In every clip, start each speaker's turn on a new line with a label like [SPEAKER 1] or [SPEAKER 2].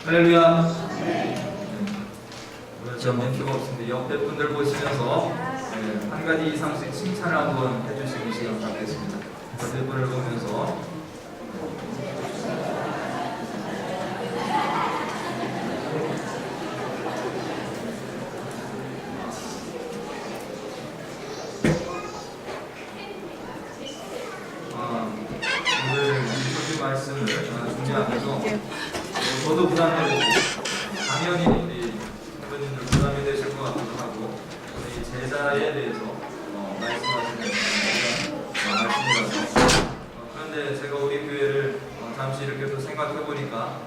[SPEAKER 1] 할렐루야. 오늘 좀 멘트가 없습니다. 옆에 분들 보시면서 한 가지 이상씩 칭찬을 한번 해주시는 시간 갖겠습니다. 옆에 분을 보면서 오늘 이 말씀을 준비하면서 저도 부담되고 당연히 우리 선생님들 부담이 되실 것 같기도 하고 우리 제자에 대해서 말씀하시는 말씀이라서 그런데 제가 우리 교회를 잠시 이렇게 또 생각해 보니까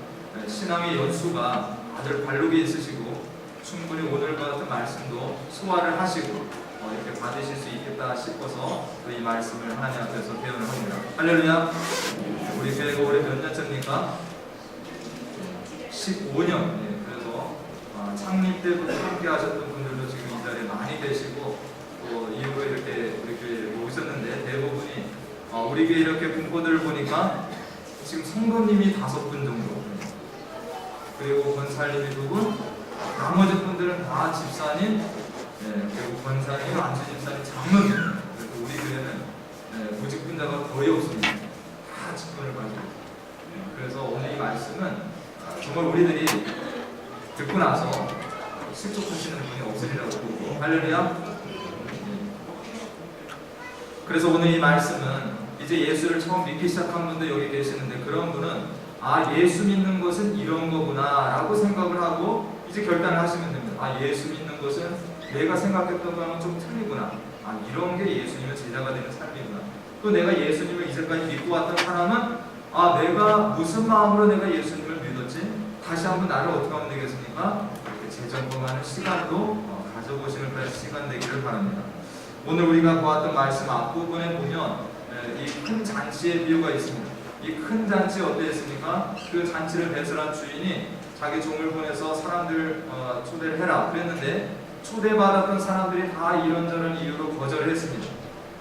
[SPEAKER 1] 신앙의 연수가 다들 발록이 있으시고 충분히 오늘과 같은 말씀도 소화를 하시고 이렇게 받으실 수 있겠다 싶어서 이 말씀을 하나님 앞에서 대언을 합니다. 할렐루야. 우리 교회가 올해 몇 년째입니까? 15년. 그래서 창립 때부터 함께 하셨던 분들도 지금 이 자리에 많이 계시고 또 이후에 이렇게 우리 교회에 오셨는데 대부분이 우리 교회 이렇게 분포들을 보니까 지금 성도님이 5분 정도, 그리고 권사님이 2분, 나머지 분들은 다 집사님, 그리고 권사님, 안수집사님, 장로님. 그래서 우리 교회는 무직분자가 거의 없습니다. 다 직분을 가지고. 그래서 오늘 이 말씀은 정말 우리들이 듣고 나서 실족하시는 분이 없으리라고 보고, 할렐루야. 그래서 오늘 이 말씀은 이제 예수를 처음 믿기 시작한 분도 여기 계시는데 그런 분은 예수 믿는 것은 이런 거구나 라고 생각을 하고 이제 결단을 하시면 됩니다. 예수 믿는 것은 내가 생각했던 거랑 좀 틀리구나. 이런 게 예수님의 제자가 되는 삶이구나. 또 내가 예수님을 이제까지 믿고 왔던 사람은 내가 무슨 마음으로 내가 예수님을 믿었지? 다시 한번 나를 어떻게 하면 되겠습니까? 이렇게 재점검하는 시간도 가져보시는 그런 시간 되기를 바랍니다. 오늘 우리가 보았던 말씀 앞부분에 보면 이 큰 잔치의 비유가 있습니다. 이 큰 잔치 어땠습니까? 그 잔치를 배설한 주인이 자기 종을 보내서 사람들 초대를 해라 그랬는데 초대받았던 사람들이 다 이런저런 이유로 거절을 했습니다.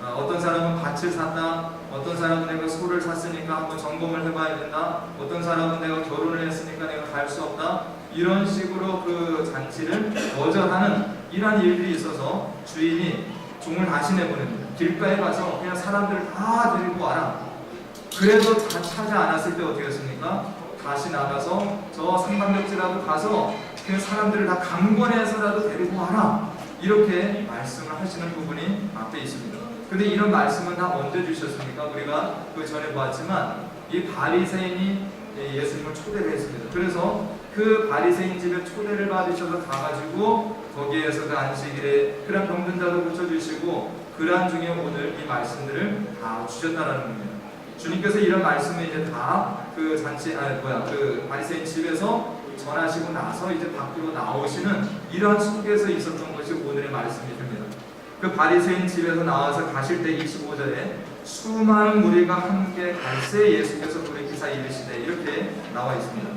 [SPEAKER 1] 어떤 사람은 밭을 샀다, 어떤 사람은 내가 소를 샀으니까 한번 점검을 해봐야 된다, 어떤 사람은 내가 결혼을 했으니까 내가 갈 수 없다, 이런 식으로 그 잔치를 거절하는 이러한 일들이 있어서 주인이 종을 다시 내보냅니다. 길가에 가서 그냥 사람들 다 데리고 와라. 그래도 다 차지 않았을 때 어떻게 했습니까? 다시 나가서 저 상담역지라도 가서 그 사람들을 다 강권해서라도 데리고 와라. 이렇게 말씀을 하시는 부분이 앞에 있습니다. 근데 이런 말씀은 다 언제 주셨습니까? 우리가 그 전에 보았지만 이 바리새인이 예수님을 초대를 했습니다. 그래서 그 바리새인 집에 초대를 받으셔서 가가지고 거기에서 그 안식일에 그런 병든 자도 고쳐주시고 그러한 중에 오늘 이 말씀들을 다 주셨다라는 겁니다. 주님께서 이런 말씀을 이제 다 그 잔치 그 바리새인 집에서 전하시고 나서 이제 밖으로 나오시는 이러한 속에서 있었던 것이 오늘의 말씀이 됩니다. 그 바리새인 집에서 나와서 가실 때 25절에 수많은 무리가 함께 갈새 예수께서 돌이키사 이르시되 이렇게 나와 있습니다.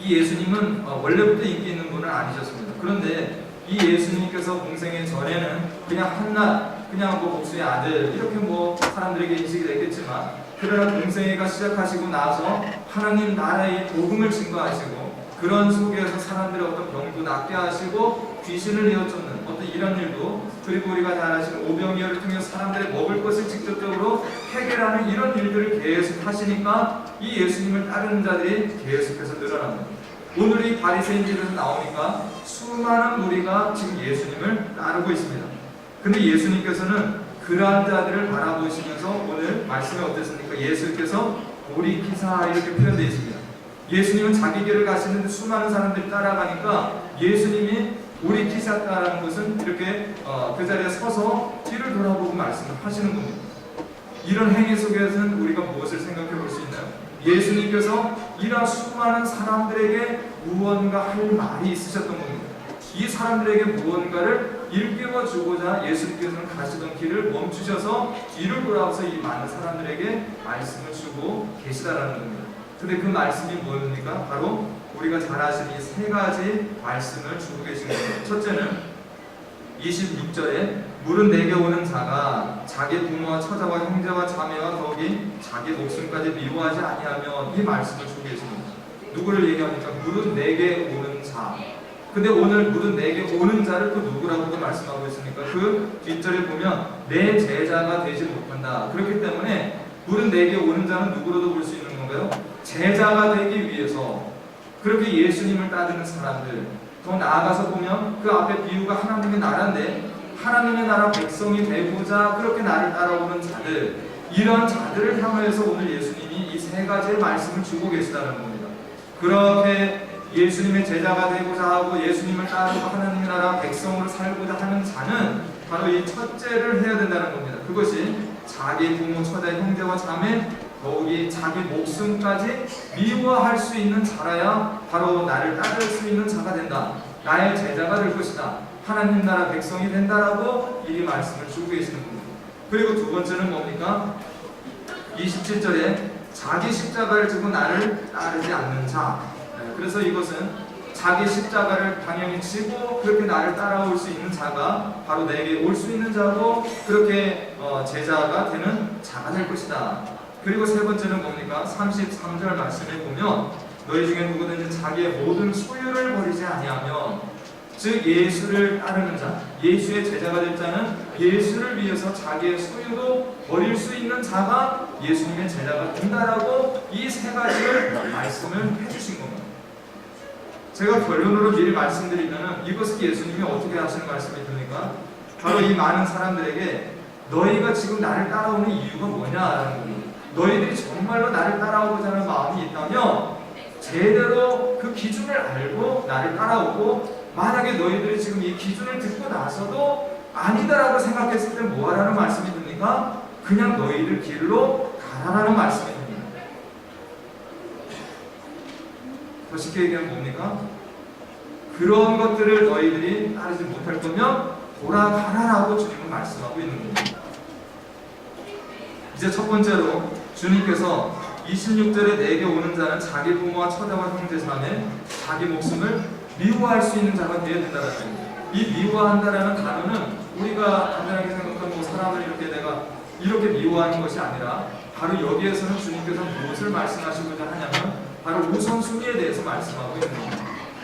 [SPEAKER 1] 이 예수님은 원래부터 인기 있는 분은 아니셨습니다. 그런데 이 예수님께서 공생의 전에는 그냥 한낱 그냥 목수의 아들 이렇게 사람들에게 인식이 됐겠지만 그러나 공생애가 시작하시고 나서 하나님 나라의 복음을 증거하시고 그런 속에서 사람들의 어떤 병도 낫게 하시고 귀신을 내어쫓는 어떤 이런 일도, 그리고 우리가 잘 아시는 오병이어를 통해서 사람들의 먹을 것을 직접적으로 해결하는 이런 일들을 계속 하시니까 이 예수님을 따르는 자들이 계속해서 늘어납니다. 오늘 이 바리새인 집에서 나오니까 수많은 무리가 지금 예수님을 따르고 있습니다. 근데 예수님께서는 그러한 자들을 바라보시면서 오늘 말씀이 어땠습니까? 예수께서 돌이키사 이렇게 표현되어 있습니다. 예수님은 자기 길을 가시는데 수많은 사람들이 따라가니까 예수님이 돌이키셨다라는 것은 이렇게 그 자리에 서서 뒤를 돌아보고 말씀을 하시는 겁니다. 이런 행위 속에서는 우리가 무엇을 생각해 볼 수 있나요? 예수님께서 이런 수많은 사람들에게 무언가 할 말이 있으셨던 겁니다. 이 사람들에게 무언가를 일깨워 주고자 예수님께서는 가시던 길을 멈추셔서 뒤를 돌아와서 이 많은 사람들에게 말씀을 주고 계시다라는 겁니다. 근데 그 말씀이 뭡니까? 바로 우리가 잘 아시는 이 3가지 말씀을 주고 계신 겁니다. 첫째는 26절에 물은 내게 오는 자가 자기 부모와 처자와 형제와 자매와 더욱이 자기 목숨까지 미워하지 아니하면, 이 말씀을 주고 계십니다. 누구를 얘기합니까? 무릇 내게 오는 자. 근데 오늘 무릇 내게 오는 자를 또 누구라고 말씀하고 있습니까? 그 뒷절에 보면 내 제자가 되지 못한다. 그렇기 때문에 무릇 내게 오는 자는 누구로도 볼 수 있는 건가요? 제자가 되기 위해서 그렇게 예수님을 따르는 사람들, 더 나아가서 보면 그 앞에 비유가 하나님의 나라인데 하나님의 나라 백성이 되고자 그렇게 나를 따라오는 자들, 이런 자들을 향해서 오늘 예수님이 이 세 가지의 말씀을 주고 계시다는 겁니다. 그렇게 예수님의 제자가 되고자 하고 예수님을 따르고 하나님의 나라 백성으로 살고자 하는 자는 바로 이 첫째를 해야 된다는 겁니다. 그것이 자기 부모, 처자, 형제와 자매, 더욱이 자기 목숨까지 미워할 수 있는 자라야 바로 나를 따를 수 있는 자가 된다. 나의 제자가 될 것이다. 하나님 나라 백성이 된다라고 이 말씀을 주고 계시는 겁니다. 그리고 두 번째는 뭡니까? 27절에 자기 십자가를 지고 나를 따르지 않는 자. 그래서 이것은 자기 십자가를 당연히 지고 그렇게 나를 따라올 수 있는 자가 바로 내게 올 수 있는 자고 그렇게 제자가 되는 자가 될 것이다. 그리고 세 번째는 뭡니까? 33절 말씀에 보면 너희 중에 누구든지 자기의 모든 소유를 버리지 아니하면, 즉 예수를 따르는 자, 예수의 제자가 될 자는 예수를 위해서 자기의 소유도 버릴 수 있는 자가 예수님의 제자가 된다라고 이 세 가지를 말씀을 해주신 겁니다. 제가 결론으로 미리 말씀드리면 이것은 예수님이 어떻게 하시는 말씀이 됩니까? 바로 이 많은 사람들에게 너희가 지금 나를 따라오는 이유가 뭐냐라는 겁니다. 너희들이 정말로 나를 따라오고자 하는 마음이 있다면 제대로 그 기준을 알고 나를 따라오고, 만약에 너희들이 지금 이 기준을 듣고 나서도 아니다라고 생각했을 때 뭐하라는 말씀이 됩니까? 그냥 너희들 길로 가라라는 말씀이 됩니다. 더 쉽게 얘기하면 뭡니까? 그런 것들을 너희들이 따르지 못할 거면 돌아가라라고 주님은 말씀하고 있는 겁니다. 이제 첫 번째로 주님께서 26절에 내게 오는 자는 자기 부모와 처자와 형제 자매, 자기 목숨을 미워할 수 있는 자가 되어야 된다는 겁니다. 이 미워한다라는 단어는 우리가 간단하게 생각하는 뭐 사람을 이렇게 내가 이렇게 미워하는 것이 아니라 바로 여기에서는 주님께서 무엇을 말씀하시고자 하냐면 바로 우선순위에 대해서 말씀하고 있는 겁니다.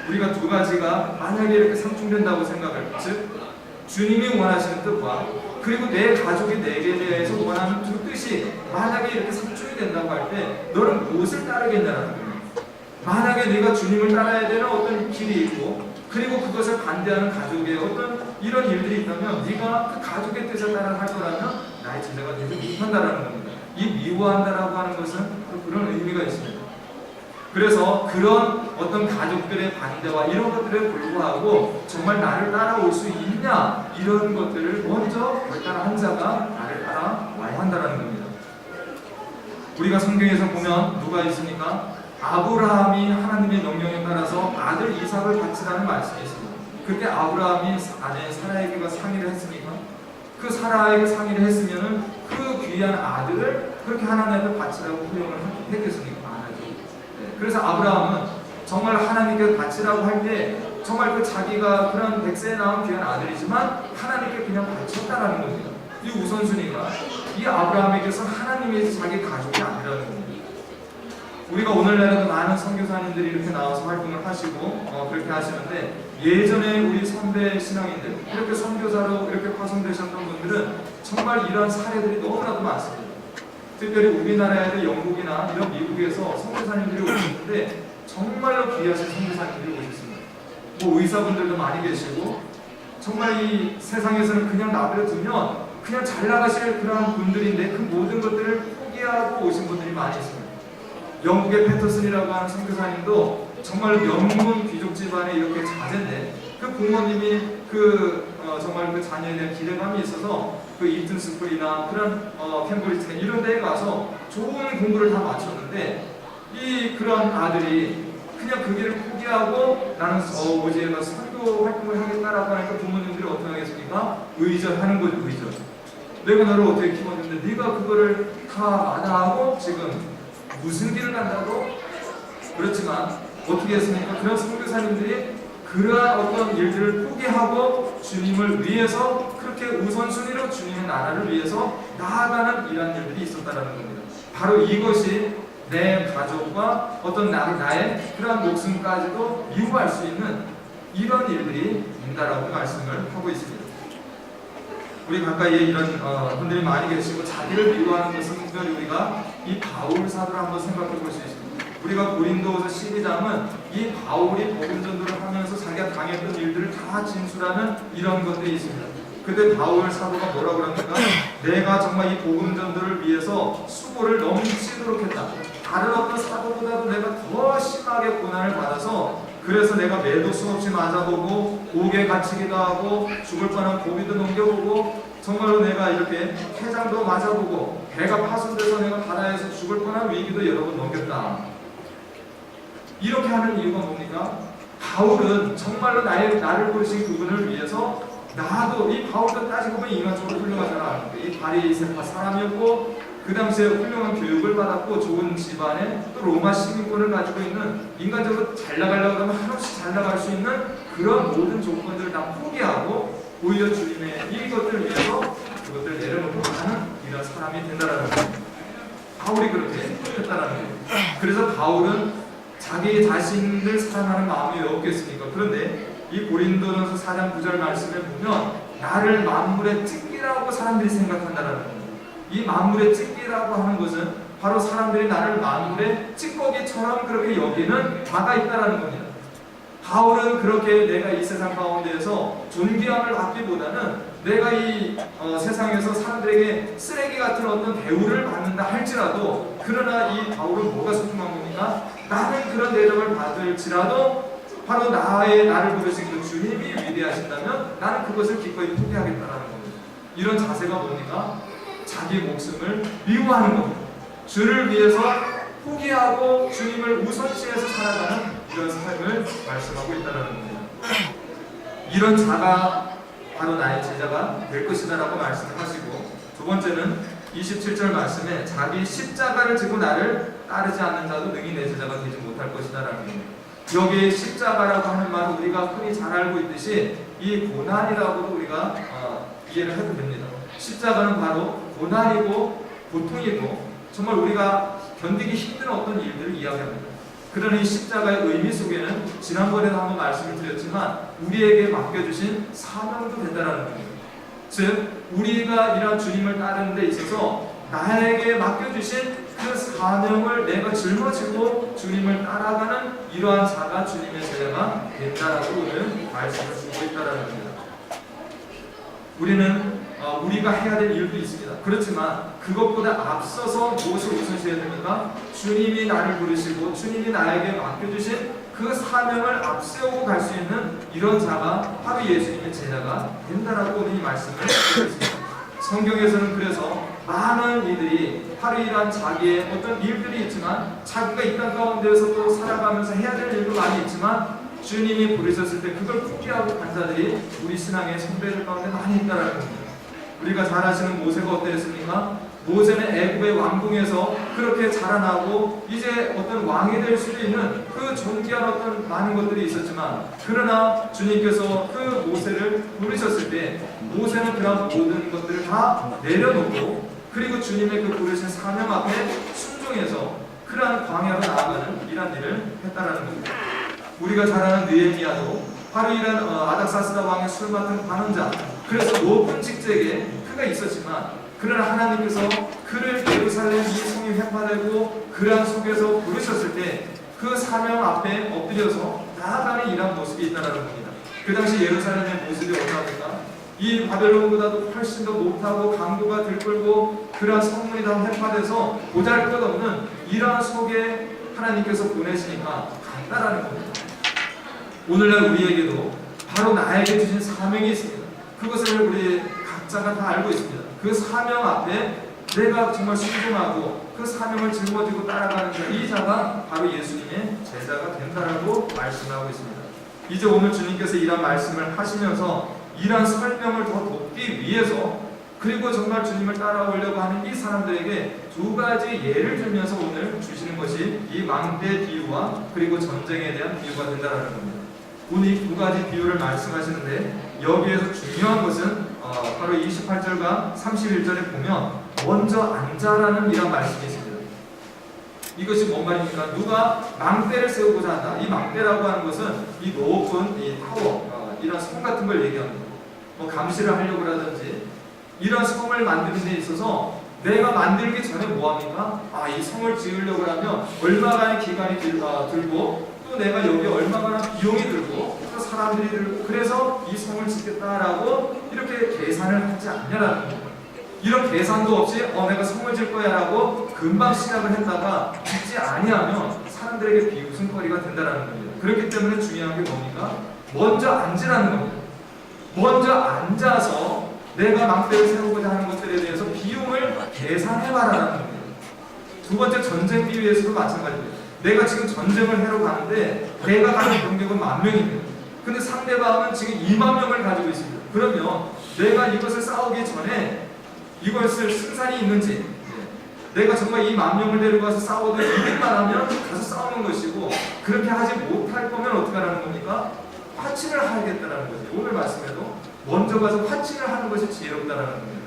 [SPEAKER 1] 우리가 두 가지가 만약에 이렇게 상충된다고 생각할 때, 즉 주님이 원하시는 뜻과 그리고 내 가족이 내게 대해서 원하는 두 뜻이 만약에 이렇게 상충이 된다고 할 때 너는 무엇을 따르겠냐는 겁니다. 만약에 네가 주님을 따라야 되는 어떤 길이 있고 그리고 그것을 반대하는 가족의 어떤 이런 일들이 있다면 네가 그 가족의 뜻에 따라 할 거라면 나의 제자가 되지 못한다라는 겁니다. 이 미워한다라고 하는 것은 그런 의미가 있습니다. 그래서 그런 어떤 가족들의 반대와 이런 것들에 불구하고 정말 나를 따라올 수 있냐, 이런 것들을 먼저 결단한 자가 나를 따라와야 한다는 겁니다. 우리가 성경에서 보면 누가 있습니까? 아브라함이 하나님의 명령에 따라서 아들 이삭을 바치라는 말씀이 있습니다. 그때 아브라함이 아내 사라에게가 상의를 했습니까? 그 사라에게 상의를 했으면은 그 귀한 아들을 그렇게 하나님께 바치라고 허용을 했겠습니까? 그래서 아브라함은 정말 하나님께 바치라고 할 때 정말 그 자기가 그런 백세에 낳은 귀한 아들이지만 하나님께 그냥 바쳤다라는 겁니다. 이 우선순위가 이 아브라함에게서 하나님이 자기 가족이 아니라는 겁니다. 우리가 오늘날에도 많은 선교사님들이 이렇게 나와서 활동을 하시고 그렇게 하시는데, 예전에 우리 선배 신앙인들 이렇게 선교사로 이렇게 파송되셨던 분들은 정말 이런 사례들이 너무나도 많습니다. 특별히 우리나라에도 영국이나 이런 미국에서 선교사님들이 오셨는데 정말로 귀하신 선교사님들이 오셨습니다. 뭐 의사분들도 많이 계시고 정말 이 세상에서는 그냥 나를 두면 그냥 잘 나가실 그런 분들인데 그 모든 것들을 포기하고 오신 분들이 많이 있습니다. 영국의 패터슨이라고 하는 선교사님도 정말 명문 귀족 집안의 이렇게 자제인데 그 부모님이 정말 그 자녀에 대한 기대감이 있어서 그 이튼 스쿨이나 그런 캠브리지 이런 데에 가서 좋은 공부를 다 마쳤는데 그런 아들이 그냥 그 길을 포기하고 나는 오지에 가서 선교 활동을 하겠다라고 하니까 부모님들이 어떻게 하겠습니까? 의절하는 거죠. 의절. 내가 너를 어떻게 키웠는데 네가 그거를 다 마다하고 지금 무슨 길을 간다고? 그렇지만 어떻게 했습니까? 그런 선교사님들이 그러한 어떤 일들을 포기하고 주님을 위해서 그렇게 우선순위로 주님의 나라를 위해서 나아가는 이러한 일들이 있었다는 겁니다. 바로 이것이 내 가족과 어떤 나의 그러한 목숨까지도 미워할 수 있는 이런 일들이 있다라고 말씀을 하고 있습니다. 우리 가까이에 이런 분들이 많이 계시고 자기를 미워하는 것은 특별히 우리가 이 바울 사도를 한번 생각해 볼 수 있습니다. 우리가 고린도후서 12장은 이 바울이 복음 전도를 하면서 자기가 당했던 일들을 다 진술하는 이런 것들이 있습니다. 그때 바울 사도가 뭐라고 합니까? 내가 정말 이 복음 전도를 위해서 수고를 넘치도록 했다. 다른 어떤 사도보다도 내가 더 심하게 고난을 받아서 그래서 내가 매도 수없이 맞아보고 옥에 갇히기도 하고 죽을 뻔한 고비도 넘겨보고 정말로 내가 이렇게 해장도 맞아보고 배가 파손돼서 내가 바다에서 죽을 뻔한 위기도 여러 번 넘겼다. 이렇게 하는 이유가 뭡니까? 바울은 정말로 나를 부르신 그분을 위해서 나도 이 바울도 따지고 보면 인간적으로 훌륭하잖아. 이 바리새파 사람이었고 그 당시에 훌륭한 교육을 받았고 좋은 집안에 또 로마 시민권을 가지고 있는 인간적으로 잘 나가려고 하면 한없이 잘 나갈 수 있는 그런 모든 조건들을 다 포기하고 오히려 주님의 이것들을 위해서 그것들을 내려놓고 가는 이런 사람이 된다라는 거예요. 바울이 그렇게 했다라는 거예요. 그래서 바울은 자기 자신을 사랑하는 마음이 왜 없겠습니까? 그런데 이 고린도전서 4장 9절 말씀을 보면 나를 만물의 찢기라고 사람들이 생각한다라는 거예요. 이 만물의 찢기라고 하는 것은 바로 사람들이 나를 만물의 찌꺼기처럼 그렇게 여기는 바가 있다라는 겁니다. 바울은 그렇게 내가 이 세상 가운데에서 존귀함을 받기보다는 내가 이 세상에서 사람들에게 쓰레기 같은 어떤 대우를 받는다 할지라도 그러나 이 바울은 뭐가 소중한 겁니까? 나는 그런 대접을 받을지라도 바로 나를 부르신 그 주님이 위대하신다면 나는 그것을 기꺼이 포기하겠다라는 겁니다. 이런 자세가 뭡니까? 자기 목숨을 미워하는 겁니다. 주를 위해서 포기하고 주님을 우선시해서 살아가는 이런 삶을 말씀하고 있다는 겁니다. 이런 자가 바로 나의 제자가 될 것이다 라고 말씀을 하시고, 두 번째는 27절 말씀에 자기 십자가를 지고 나를 따르지 않는 자도 능히 내 제자가 되지 못할 것이다 라는 겁니다. 여기에 십자가라고 하는 말은 우리가 흔히 잘 알고 있듯이 이 고난이라고도 우리가 이해를 해도 됩니다. 십자가는 바로 고난이고 고통이고 정말 우리가 견디기 힘든 어떤 일들을 이야기합니다. 그러나 이 십자가의 의미 속에는 지난번에도 한번 말씀을 드렸지만 우리에게 맡겨주신 사명도 된다는 겁니다. 즉 우리가 이런 주님을 따르는 데 있어서 나에게 맡겨주신 그 사명을 내가 짊어지고 주님을 따라가는 이러한 자가 주님의 제자가 된다라고 오늘 말씀을 주고 있다는 겁니다. 우리는 우리가 해야 될 일도 있습니다. 그렇지만 그것보다 앞서서 무엇을 우선시해야 됩니까? 주님이 나를 부르시고 주님이 나에게 맡겨주신 그 사명을 앞세우고 갈 수 있는 이런 자가 바로 예수님의 제자가 된다라고 오늘 이 말씀을 드리고 있습니다. 성경에서는 그래서 많은 이들이 바로 이러한 자기의 어떤 일들이 있지만 자기가 이 땅 가운데에서도 살아가면서 해야 될 일도 많이 있지만 주님이 부르셨을 때 그걸 포기하고 간 자들이 우리 신앙의 선배들 가운데 많이 있다는 겁니다. 우리가 잘 아시는 모세가 어땠습니까? 모세는 애굽의 왕궁에서 그렇게 자라나고 이제 어떤 왕이 될 수도 있는 그 존귀한 어떤 많은 것들이 있었지만 그러나 주님께서 그 모세를 부르셨을 때 모세는 그런 모든 것들을 다 내려놓고 그리고 주님의 그 부르신 사명 앞에 순종해서 그러한 광야로 나아가는 이런 일을 했다라는 겁니다. 우리가 잘 아는 느헤미야도 바로 이런 아닥사스다 왕의 술 맡은 관원자, 그래서 높은 직책에 그가 있었지만 그러나 하나님께서 그를 예루살렘 이 성이 회파되고 그러한 속에서 부르셨을 때 그 사명 앞에 엎드려서 나아가는 이런 모습이 있다는 겁니다. 그 당시 예루살렘의 모습이 어떠합니까? 이 바벨론보다도 훨씬 더 못하고 강도가 들끓고 그러한 성문이 다 회파돼서 보잘것없는 이러한 속에 하나님께서 보내시니까 간다라는 겁니다. 오늘날 우리에게도 바로 나에게 주신 사명이 있습니다. 그것을 우리 각자가 다 알고 있습니다. 그 사명 앞에 내가 정말 순종하고 그 사명을 짊어지고 따라가는 자, 이 자가 바로 예수님의 제자가 된다라고 말씀하고 있습니다. 이제 오늘 주님께서 이런 말씀을 하시면서 이러한 설명을 더 돕기 위해서 그리고 정말 주님을 따라오려고 하는 이 사람들에게 두 가지 예를 들면서 오늘 주시는 것이 이 망대 비유와 그리고 전쟁에 대한 비유가 된다는 겁니다. 오늘 이 두 가지 비유를 말씀하시는데 여기에서 중요한 것은 바로 28절과 31절에 보면 먼저 앉아라는 이런 말씀이 있습니다. 이것이 뭔 말입니까? 누가 망대를 세우고자 한다. 이 망대라고 하는 것은 이 높은 이 타워, 이런 성 같은 걸 얘기합니다. 뭐 감시를 하려고 하든지 이런 성을 만드는 데 있어서 내가 만들기 전에 뭐합니까? 이 성을 지으려고 하면 얼마간의 기간이 들고 또 내가 여기 얼마간의 비용이 들고 또 사람들이 들고 그래서 이 성을 짓겠다라고 이렇게 계산을 하지 않냐라는 거예요. 이런 계산도 없이 내가 성을 질 거야 라고 금방 시작을 했다가 짓지 아니하면 사람들에게 비웃음거리가 된다는 겁니다. 그렇기 때문에 중요한 게 뭡니까? 먼저 앉으라는 겁니다. 먼저 앉아서 내가 망대를 세우고자 하는 것들에 대해서 비용을 계산해봐라는 겁니다. 두 번째, 전쟁 비유에서도 마찬가지입니다. 내가 지금 전쟁을 하러 가는데 내가 가진 병력은 10,000명입니다. 근데 상대방은 지금 20,000명을 가지고 있습니다. 그러면 내가 이것을 싸우기 전에 이것을 승산이 있는지, 내가 정말 이 10,000명을 데리고 가서 싸워도 이길만 하면 가서 싸우는 것이고, 그렇게 하지 못할 거면 어떻게 하라는 겁니까? 화친을 하겠다는 거죠. 오늘 말씀에도 먼저 가서 화친을 하는 것이 지혜롭다라는 겁니다.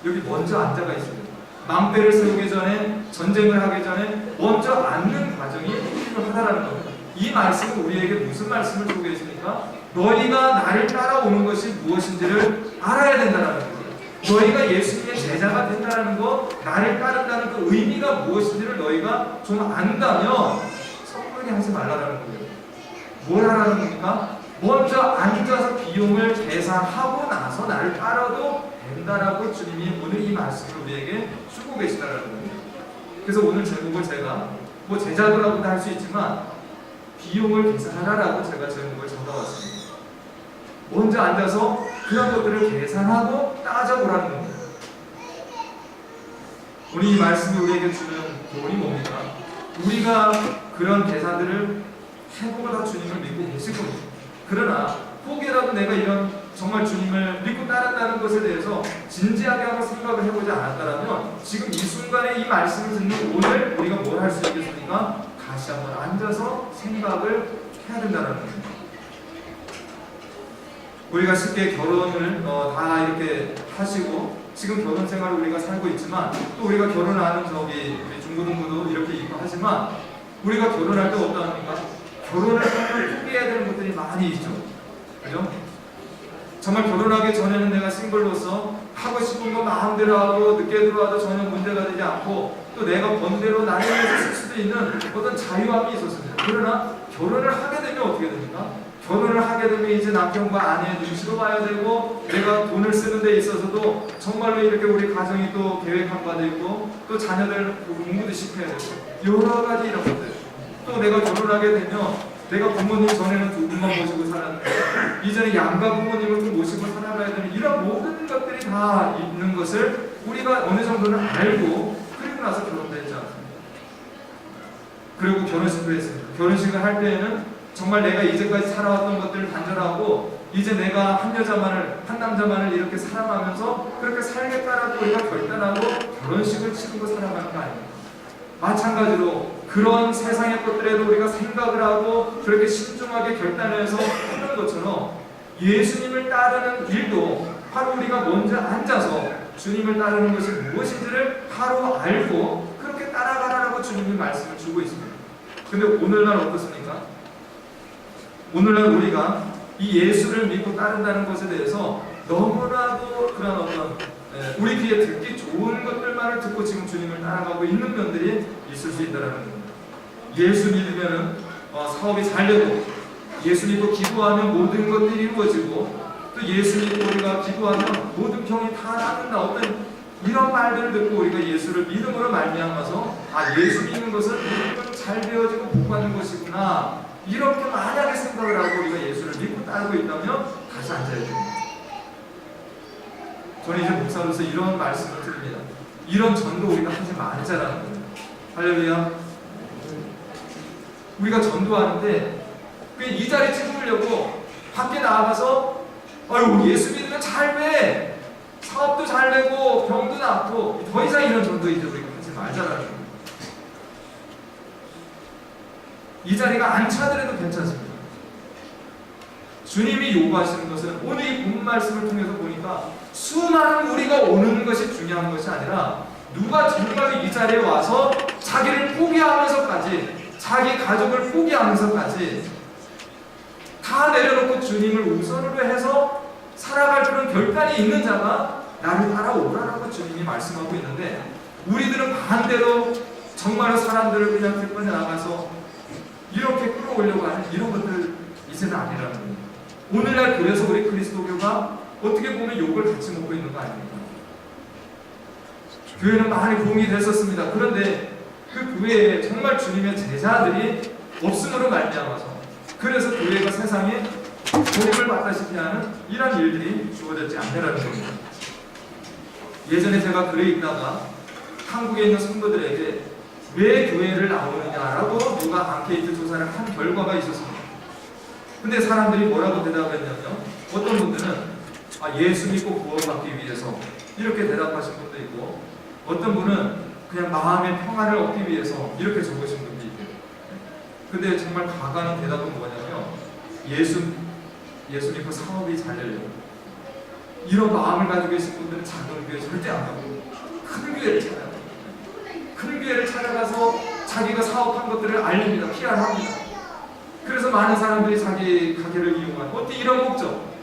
[SPEAKER 1] 여기 먼저 앉아가 있습니다. 망대를 세우기 전에, 전쟁을 하기 전에 먼저 앉는 과정이 필요하다라는 겁니다. 이 말씀은 우리에게 무슨 말씀을 주고 계십니까? 너희가 나를 따라오는 것이 무엇인지를 알아야 된다는 거예요. 너희가 예수님의 제자가 된다는 거, 나를 따른다는 그 의미가 무엇인지를 너희가 좀 안다면 섣부르게 하지 말라라는 거예요. 뭘 하라는 겁니까? 먼저 앉아서 비용을 계산하고 나서 나를 따라도 된다라고 주님이 오늘 이 말씀을 우리에게 주고 계시다라는 겁니다. 그래서 오늘 제목을 제가 뭐 제자도라고도 할 수 있지만 비용을 계산하라라고 제가 제목을 적어왔습니다. 먼저 앉아서 그런 것들을 계산하고 따져보라는 겁니다. 우리 이 말씀이 우리에게 주는 교훈이 뭡니까? 우리가 그런 계산들을 해보고 다 주님을 믿고 계실 겁니다. 그러나 혹여라도 내가 이런 정말 주님을 믿고 따른다는 것에 대해서 진지하게 한번 생각을 해보지 않았다면 지금 이 순간에 이 말씀을 듣는 오늘 우리가 뭘 할 수 있겠습니까? 다시 한번 앉아서 생각을 해야 된다는 겁니다. 우리가 쉽게 결혼을 다 이렇게 하시고 지금 결혼 생활을 우리가 살고 있지만 또 우리가 결혼하는 우리 중고등부도 이렇게 있고 하지만 우리가 결혼할 때 어떠합니까? 결혼을 하면 포기해야 되는 것들이 많이 있죠. 그죠? 정말 결혼하기 전에는 내가 싱글로서 하고 싶은 거 마음대로 하고 늦게 들어와도 전혀 문제가 되지 않고 또 내가 번 대로 나를 위해서 쓸 수도 있는 어떤 자유함이 있었습니다. 그러나 결혼을 하게 되면 어떻게 됩니까? 결혼을 하게 되면 이제 남편과 아내의 눈치도 봐야 되고 내가 돈을 쓰는 데 있어서도 정말로 이렇게 우리 가정이 또 계획한 바도 있고 또 자녀들 공부도 시켜야 되고 여러 가지 이런 것들 또 내가 결혼하게 되면 내가 부모님 전에는 두 분만 모시고 살았는데 이제는 양가 부모님을 또 모시고 살아가야 되는 이런 모든 것들이 다 있는 것을 우리가 어느 정도는 알고 그리고 나서 결혼되지 않습니다. 그리고 결혼식도 했습니다. 결혼식을 할 때에는 정말 내가 이제까지 살아왔던 것들을 단절하고 이제 내가 한 남자만을 이렇게 사랑하면서 그렇게 살겠다라고 우리가 결단하고 결혼식을 치르고 살아가는 거 아닙니까? 마찬가지로 그런 세상의 것들에도 우리가 생각을 하고 그렇게 신중하게 결단해서 하는 것처럼 예수님을 따르는 일도 바로 우리가 먼저 앉아서 주님을 따르는 것이 무엇인지를 바로 알고 그렇게 따라가라라고 주님이 말씀을 주고 있습니다. 근데 오늘날 어떻습니까? 오늘날 우리가 이 예수를 믿고 따른다는 것에 대해서 너무나도 그런 어떤 우리 귀에 듣기 좋은 것들만을 듣고 지금 주님을 따라가고 있는 면들이 있을 수 있다는 겁니다. 예수 믿으면 사업이 잘 되고 예수 믿고 기도하면 모든 것들이 이루어지고 또 예수 믿고 우리가 기도하면 모든 병이 다 낫는다 어떤 이런 말들을 듣고 우리가 예수를 믿음으로 말미암아서 예수 믿는 것은 모든 잘 되어지고 복받는 것이구나 이렇게 만약에 생각을 하고 우리가 예수를 믿고 따르고 있다면 다시 앉아야 됩니다. 저는 이제 목사로서 이런 말씀을 드립니다. 이런 전도 우리가 하지 말자라는 거예요. 할렐루야. 우리가 전도하는데 이 자리 찍으려고 밖에 나가서 예수 믿으면 잘 돼. 사업도 잘 되고 병도 낫고 더 이상 이런 전도 이제 우리가 하지 말자라는 거예요. 이 자리가 안 차더라도 괜찮습니다. 주님이 요구하시는 것은 오늘 이 본 말씀을 통해서 보니까 수많은 우리가 오는 것이 중요한 것이 아니라 누가 정말 이 자리에 와서 자기를 포기하면서까지, 자기 가족을 포기하면서까지 다 내려놓고 주님을 우선으로 해서 살아갈 그런 결단이 있는 자가 나를 따라오라라고 주님이 말씀하고 있는데, 우리들은 반대로 정말로 사람들을 그냥 들고 나가서 이렇게 끌어오려고 하는 이런 것들 이제는 아니라는 거예요. 오늘날 그래서 우리 그리스도교가 어떻게 보면 욕을 같이 먹고 있는 거 아닙니까? 교회는 많이 부흥이 됐었습니다. 그런데 그 교회에 정말 주님의 제자들이 없음으로 말미암아서, 그래서 교회가 세상에 고립을 받다시피 하는 이런 일들이 주어졌지 않냐라는 겁니다. 예전에 제가 글을 읽다가 한국에 있는 성도들에게 왜 교회를 나오느냐라고 누가 앙케이트 조사를 한 결과가 있었습니다. 근데 사람들이 뭐라고 대답했냐면, 어떤 분들은 예수 믿고 구원받기 위해서 이렇게 대답하신 분도 있고, 어떤 분은 그냥 마음의 평안을 얻기 위해서 이렇게 적으신 분도 있고. 근데 정말 가관인 대답은 뭐냐면, 예수 믿고 사업이 잘 되려고, 이런 마음을 가지고 계신 분들은 작은 교회 절대 안 가고 큰 교회를 찾아요. 큰 교회를 찾아가서 자기가 사업한 것들을 알립니다. PR합니다. 그래서 많은 사람들이 자기 가게를 이용한, 어떻게 이런 목적,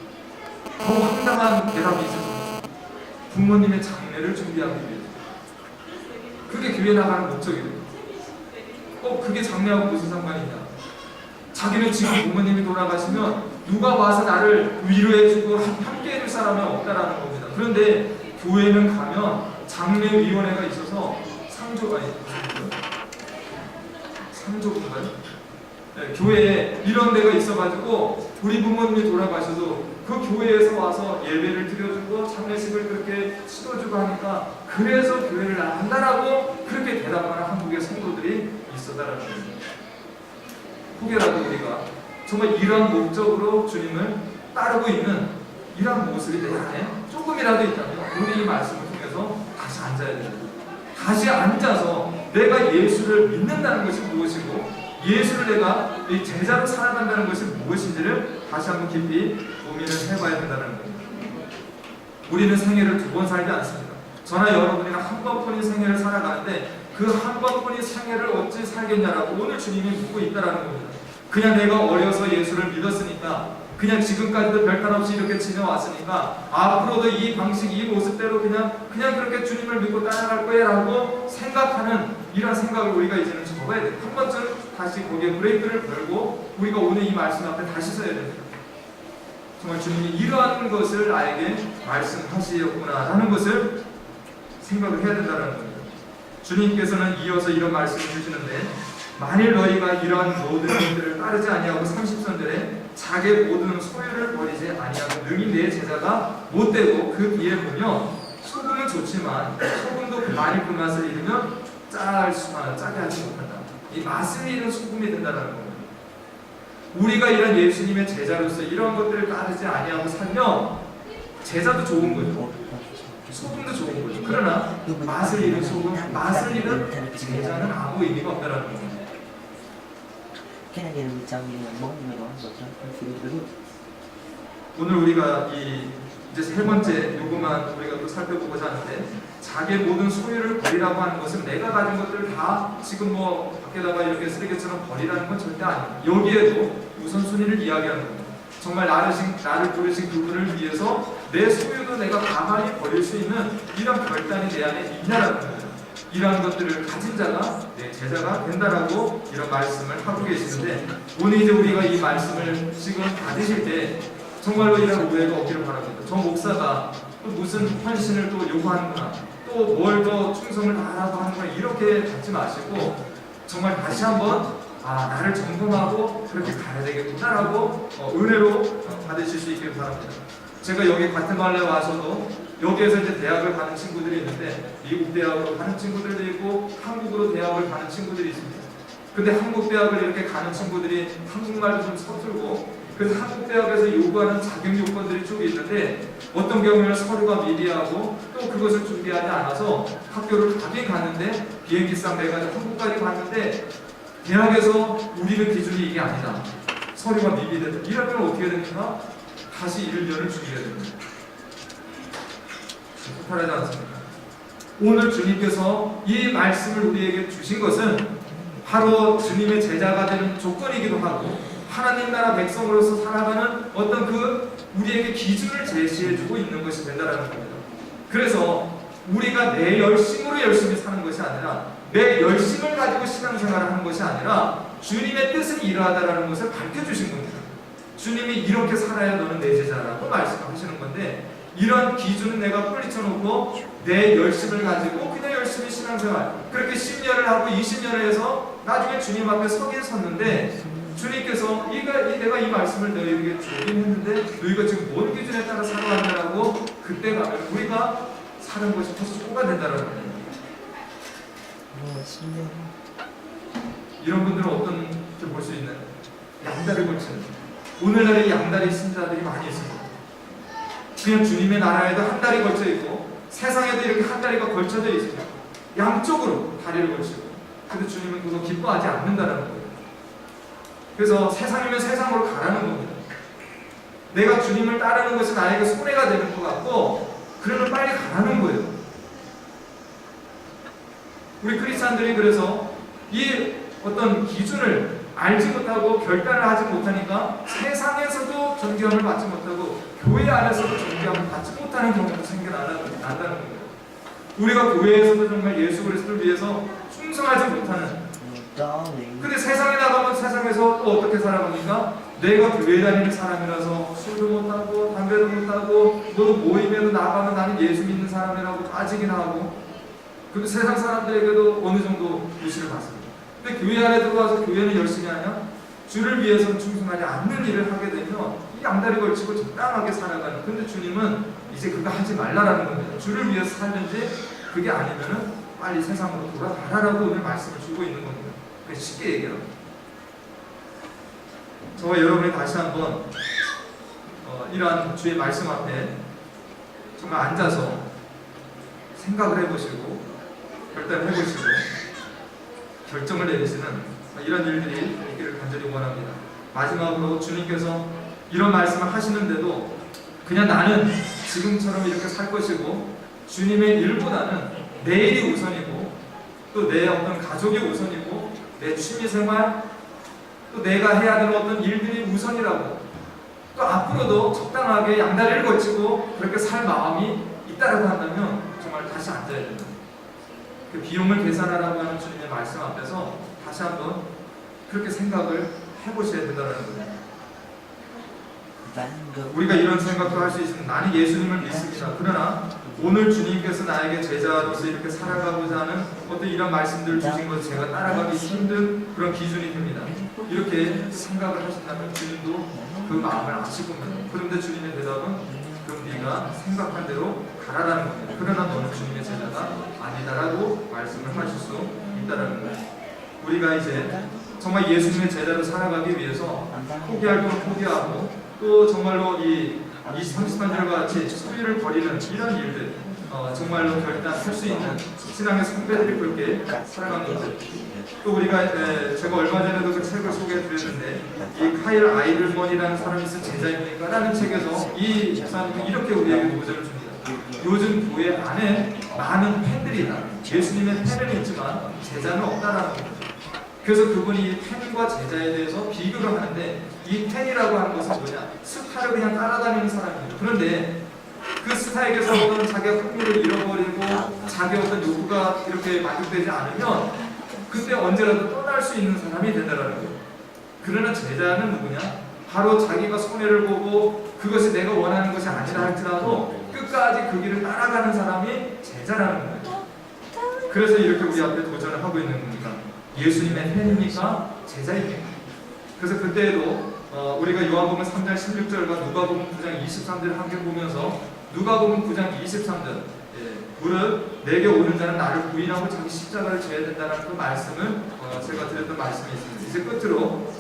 [SPEAKER 1] 더 황당한 대답이 있어서 부모님의 장례를 준비하기 위해서. 그게 교회 나가는 목적이에요. 그게 장례하고 무슨 상관이냐? 자기는 지금 부모님이 돌아가시면 누가 와서 나를 위로해주고 함께 해줄 사람이 없다라는 겁니다. 그런데 교회는 가면 장례위원회가 있어서 상조군가요? 네, 교회에 이런 데가 있어가지고 우리 부모님이 돌아가셔도 그 교회에서 와서 예배를 드려주고 장례식을 그렇게 치러주고 하니까, 그래서 교회를 나간다라고 그렇게 대답하는 한국의 성도들이 있었다라는 겁니다. 혹여라도 우리가 정말 이런 목적으로 주님을 따르고 있는 이런 모습이 내 안에 조금이라도 있다면, 우리 이 말씀을 통해서 다시 앉아야 됩니다. 다시 앉아서 내가 예수를 믿는다는 것이 무엇이고, 예수를 내가 이 제자로 살아간다는 것이 무엇인지를 다시 한번 깊이 고민을 해봐야 된다는 겁니다. 우리는 생애를 두 번 살지 않습니다. 저나 여러분이나 한 번뿐인 생애를 살아가는데, 그 한 번뿐인 생애를 어찌 살겠냐라고 오늘 주님이 묻고 있다는 겁니다. 그냥 내가 어려서 예수를 믿었으니까, 그냥 지금까지도 별탈 없이 이렇게 지내왔으니까 앞으로도 이 방식, 이 모습대로 그냥 그렇게 주님을 믿고 따라갈 거야라고 생각하는 이런 생각을 우리가 이제는 접어야 돼요. 한 번쯤 다시 거기에 브레이크를 걸고 우리가 오늘 이 말씀 앞에 다시 서야 됩니다. 정말 주님이 이러한 것을 나에게 말씀하시었구나라는 것을 생각을 해야 된다는 겁니다. 주님께서는 이어서 이런 말씀을 주시는데, 만일 너희가 이러한 모든 것들을 따르지 아니하고 30선들에 자기 모든 소유를 버리지 아니하고 능히 내 제자가 못되고, 그 뒤에 보면 소금은 좋지만 소금도 만일 그 맛을 잃으면 짜게 하지 못한다. 이 맛을 잃은 소금이 된다는 겁니다. 우리가 이런 예수님의 제자로서 이런 것들을 따르지 아니하고 살면 제자도 좋은 거죠. 소금도 좋은 거죠. 그러나 맛을 잃은 소금, 맛을 잃은 제자는 아무 의미가 없다는 겁니다. 오늘 우리가 이제 세 번째 요구만 우리가 또 살펴보고자 하는데, 자기의 모든 소유를 버리라고 하는 것은 내가 가진 것들을 다 지금 밖에다가 이렇게 쓰레기처럼 버리라는 건 절대 아닙니다. 여기에도 우선순위를 이야기하는 겁니다. 정말 나를 부르신 그분을 위해서 내 소유도 내가 가만히 버릴 수 있는 이런 결단이 내 안에 있냐라는 겁니다. 이러한 것들을 가진 자가 내 제자가 된다라고 이런 말씀을 하고 계시는데, 오늘 이제 우리가 이 말씀을 지금 받으실 때 정말로 이런 오해가 없기를 바랍니다. 저 목사가 또 무슨 헌신을 또 요구하는구나, 또 뭘 더 충성을 다하라고 하는구나, 이렇게 받지 마시고 정말 다시 한번 나를 점검하고 그렇게 가야 되겠구나라고 은혜로 받으실 수 있길 바랍니다. 제가 여기 과테말라에 와서도 여기에서 이제 대학을 가는 친구들이 있는데, 미국 대학으로 가는 친구들도 있고 한국으로 대학을 가는 친구들이 있습니다. 근데 한국 대학을 이렇게 가는 친구들이 한국말도 좀 서툴고, 그래서 한국 대학에서 요구하는 자격 요건들이 쭉 있는데, 어떤 경우에는 서류가 미비하고 또 그것을 준비하지 않아서 학교를 가긴 갔는데 비행기값 내가지고 한국까지 갔는데, 대학에서 우리는 기준이 이게 아니다, 서류가 미비되다, 이러면 어떻게 됩니까? 다시 1년을 준비해야 됩니다. 폭발하지 않습니까? 오늘 주님께서 이 말씀을 우리에게 주신 것은 바로 주님의 제자가 되는 조건이기도 하고 하나님 나라 백성으로서 살아가는 어떤 그 우리에게 기준을 제시해주고 있는 것이 된다는 겁니다. 그래서 우리가 내 열심으로 열심히 사는 것이 아니라 내 열심을 가지고 신앙생활을 하는 것이 아니라 주님의 뜻은 이러하다라는 것을 밝혀주신 겁니다. 주님이 이렇게 살아야 너는 내 제자라고 말씀하시는 건데, 이런 기준은 내가 뿌리쳐놓고 내 열심을 가지고 그냥 열심히 신앙생활, 그렇게 10년을 하고 20년을 해서 나중에 주님 앞에 서긴 섰는데, 주님께서 내가 이 말씀을 너희에게 주긴 했는데 너희가 지금 뭔 기준에 따라 살아왔냐라고 그때 가면 우리가 사는 것이 헛수고가 된다는 거예요. 이런 분들은 어떤 볼 수 있는 양다리 걸치는, 오늘날의 양다리 신자들이 많이 있습니다. 그냥 주님의 나라에도 한 다리 걸쳐 있고 세상에도 이렇게 한 다리가 걸쳐져 있습니다. 양쪽으로 다리를 걸치고, 근데 주님은 그거 기뻐하지 않는다는 거예요. 그래서 세상이면 세상으로 가라는 겁니다. 내가 주님을 따르는 것이 나에게 손해가 되는 것 같고 그러면 빨리 가라는 거예요. 우리 크리스찬들이 그래서 이 어떤 기준을 알지 못하고 결단을 하지 못하니까 세상에서도 존경을 받지 못하고 교회 안에서도 존경을 받지 못하는 경우가 생겨난다는 거예요. 우리가 교회에서도 정말 예수 그리스도를 위해서 충성하지 못하는, 근데 세상에 나가면 세상에서 또 어떻게 살아가니까 내가 교회 다니는 사람이라서 술도 못하고 담배도 못하고 뭐 모임에도 나가면 나는 예수 믿는 사람이라고 빠지긴 하고, 그리고 세상 사람들에게도 어느 정도 무시를 받습니다. 근데 교회 안에 들어와서 교회는 열심히 하냐? 주를 위해서는 충성하지 않는 일을 하게 되면 이 양다리 걸치고 적당하게 살아가는, 근데 주님은 이제 그거 하지 말라라는 겁니다. 주를 위해서 살든지 그게 아니면은 빨리 세상으로 돌아가라라고 오늘 말씀을 주고 있는 겁니다. 쉽게 얘기합니다. 저와 여러분이 다시 한번 이러한 주의 말씀 앞에 정말 앉아서 생각을 해보시고 결단을 해보시고 결정을 내리시는 이런 일들이 있기를 간절히 원합니다. 마지막으로 주님께서 이런 말씀을 하시는데도 그냥 나는 지금처럼 이렇게 살 것이고 주님의 일보다는 내일이 우선이고 또 내 어떤 가족이 우선이고 내 취미생활 또 내가 해야 되는 어떤 일들이 우선이라고, 또 앞으로도 적당하게 양다리를 걸치고 그렇게 살 마음이 있다라고 한다면 정말 다시 앉아야 됩니다. 그 비용을 계산하라고 하는 주님의 말씀 앞에서 다시 한번 그렇게 생각을 해보셔야 된다는 거예요. 우리가 이런 생각도 할 수 있습니다. 나는 예수님을 믿습니다. 그러나 오늘 주님께서 나에게 제자로서 이렇게 살아가고자 하는 어떤 이런 말씀들을 주신 것을 제가 따라가기 힘든 그런 기준이 됩니다. 이렇게 생각을 하신다면 주님도 그 마음을 아실 겁니다. 그런데 주님의 대답은 그럼 네가 생각한 대로 가라라는 겁니다. 그러나 너는 주님의 제자가 아니다라고 말씀을 하실 수 있다라는 거예요. 우리가 이제 정말 예수님의 제자로 살아가기 위해서 포기할 건 포기하고 또 정말로 이 30번절과 같이 소유를 버리는 이런 일들 정말로 결단할 수 있는 신앙의 선배들이 그렇게 살아가는 것들, 또 우리가 제가 얼마 전에도 그 책을 소개해 드렸는데 이 카일 아이들먼이라는 사람이 쓴 제자입니까? 라는 책에서 이 목사님이 이렇게 우리에게 도전을 줍니다. 요즘 교회 안에 많은 팬들이 있다. 예수님의 팬은 있지만 제자는 없다라는 겁니다. 그래서 그분이 팬과 제자에 대해서 비교를 하는데 이 팬이라고 하는 것은 뭐냐? 스타를 그냥 따라다니는 사람입니다. 그런데 그 스타에게서 어떤 자기가 흥미를 잃어버리고 자기 어떤 요구가 이렇게 만족되지 않으면 그때 언제라도 떠날 수 있는 사람이 된다는 거예요. 그러나 제자는 누구냐? 바로 자기가 손해를 보고 그것이 내가 원하는 것이 아니라 할지라도 끝까지 그 길을 따라가는 사람이 제자라는 거예요. 그래서 이렇게 우리 앞에 도전을 하고 있는 겁니다. 예수님의 팬입니까? 제자입니까? 그래서 그때에도 우리가 요한복음 3장 16절과 누가복음 9장 23절을 함께 보면서 누가복음 9장 23절 무릇 내게 오는 자는 나를 부인하고 자기 십자가를 져야 된다는 그 말씀을 제가 드렸던 말씀이 있습니다. 이제 끝으로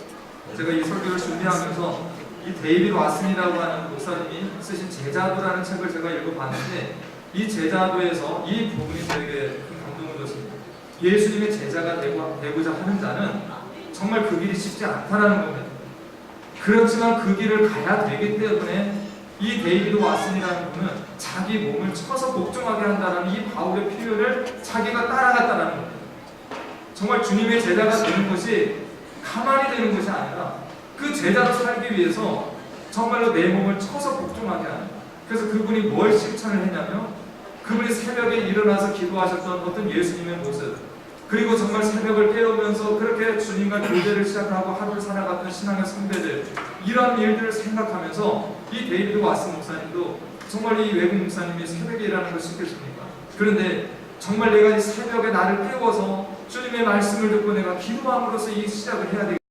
[SPEAKER 1] 제가 이 설교를 준비하면서 이 데이비드 왓슨이라고 하는 목사님이 쓰신 제자도라는 책을 제가 읽어봤는데 이 제자도에서 이 부분이 저에게 감동을 줬습니다. 예수님의 제자가 되고자 하는 자는 정말 그 길이 쉽지 않다는 겁니다. 그렇지만 그 길을 가야 되기 때문에 이 데이비드 왓슨이라는 분은 자기 몸을 쳐서 복종하게 한다는 이 바울의 표현을 자기가 따라갔다는 겁니다. 정말 주님의 제자가 되는 것이 가만히 되는 것이 아니라 그 제자로 살기 위해서 정말로 내 몸을 쳐서 복종하게 하는. 그래서 그분이 뭘 실천을 했냐면 그분이 새벽에 일어나서 기도하셨던 어떤 예수님의 모습, 그리고 정말 새벽을 깨우면서 그렇게 주님과 교제를 시작하고 하루를 살아갔던 신앙의 선배들, 이런 일들을 생각하면서 이 데이비드 왓슨 목사님도 정말 이 외국 목사님이 새벽에 일하는 걸 시켜줍니까? 그런데 정말 내가 이 새벽에 나를 깨워서 주님의 말씀을 듣고 내가 기도함으로써 이 시작을 해야 되겠다.